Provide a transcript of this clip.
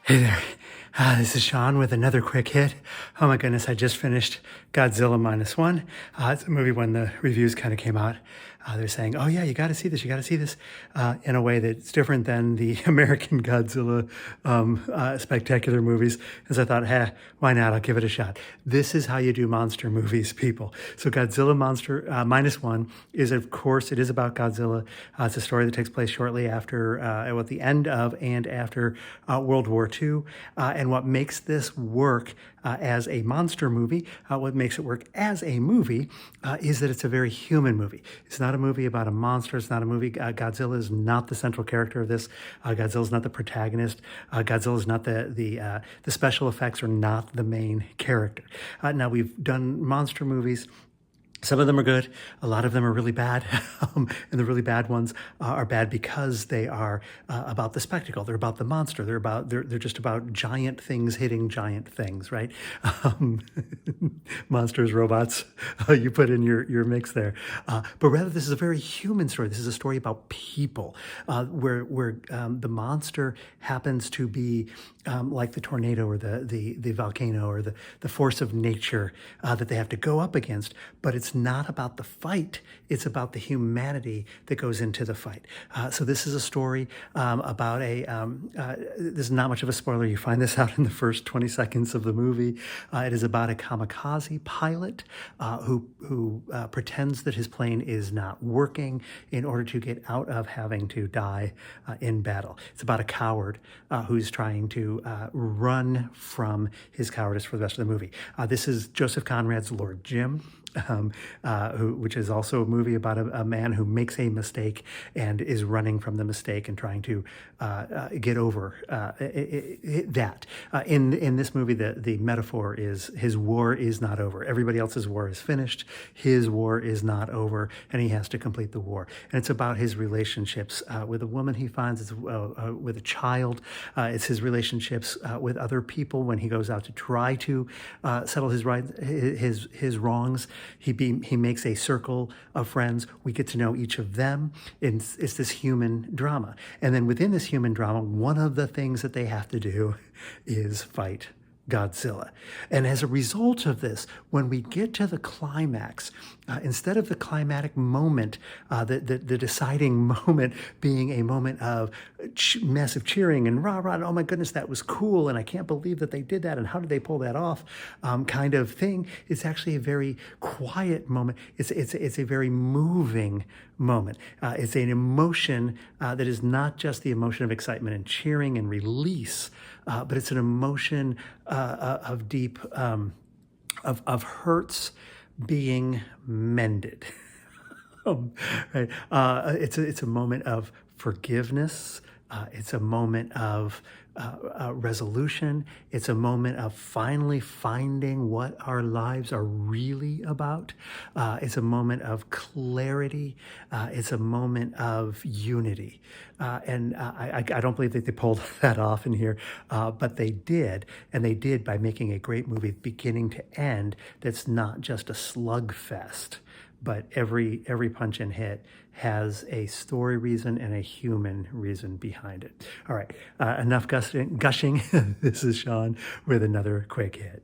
Hey there, this is Sean with another quick hit. Oh my goodness, I just finished Godzilla Minus One. It's a movie when the reviews kind of came out. They're saying, oh yeah, you gotta see this, in a way that's different than the American Godzilla spectacular movies. And so I thought, why not? I'll give it a shot. This is how you do monster movies, people. So Godzilla Minus One is, of course, it is about Godzilla. It's a story that takes place shortly after, at the end of and after World War II. And what makes this work as a monster movie, what makes it work as a movie is that it's a very human movie. It's not a movie about a monster. It's not a movie. Godzilla is not the central character of this. Godzilla is not the protagonist. Godzilla is not the special effects are not the main character. Now, we've done monster movies. Some of them are good. A lot of them are really bad. And the really bad ones are bad because they are about the spectacle. They're about the monster. They're just about giant things hitting giant things, right? Monsters, robots, you put in your mix there. But rather, this is a very human story. This is a story about people where the monster happens to be like the tornado or the volcano or the force of nature that they have to go up against. But it's not about the fight. It's about the humanity that goes into the fight. So this is a story about this is not much of a spoiler. You find this out in the first 20 seconds of the movie. It is about a kamikaze pilot who pretends that his plane is not working in order to get out of having to die in battle. It's about a coward who's trying to run from his cowardice for the rest of the movie. This is Joseph Conrad's Lord Jim. Which is also a movie about a man who makes a mistake and is running from the mistake and trying to get over that. In this movie, the metaphor is his war is not over. Everybody else's war is finished. His war is not over, and he has to complete the war. And it's about his relationships with a woman he finds, it's, with a child. It's his relationships with other people when he goes out to try to settle his wrongs. He makes a circle of friends. We get to know each of them. It's this human drama. And then within this human drama, one of the things that they have to do is fight Godzilla. And as a result of this, when we get to the climax, instead of the climatic moment, the deciding moment being a moment of massive cheering and rah, and oh my goodness, that was cool, and I can't believe that they did that, and how did they pull that off, kind of thing, it's actually a very quiet moment. It's a very moving moment. It's an emotion that is not just the emotion of excitement and cheering and release, but it's an emotion of deep, of hurts being mended. Right? It's a moment of forgiveness. It's a moment of resolution. It's a moment of finally finding what our lives are really about. It's a moment of clarity. It's a moment of unity. And I don't believe that they pulled that off in here, but they did. And they did by making a great movie beginning to end that's not just a slugfest, but every punch and hit has a story reason and a human reason behind it. All right, enough gushing. This is Sean with another quick hit.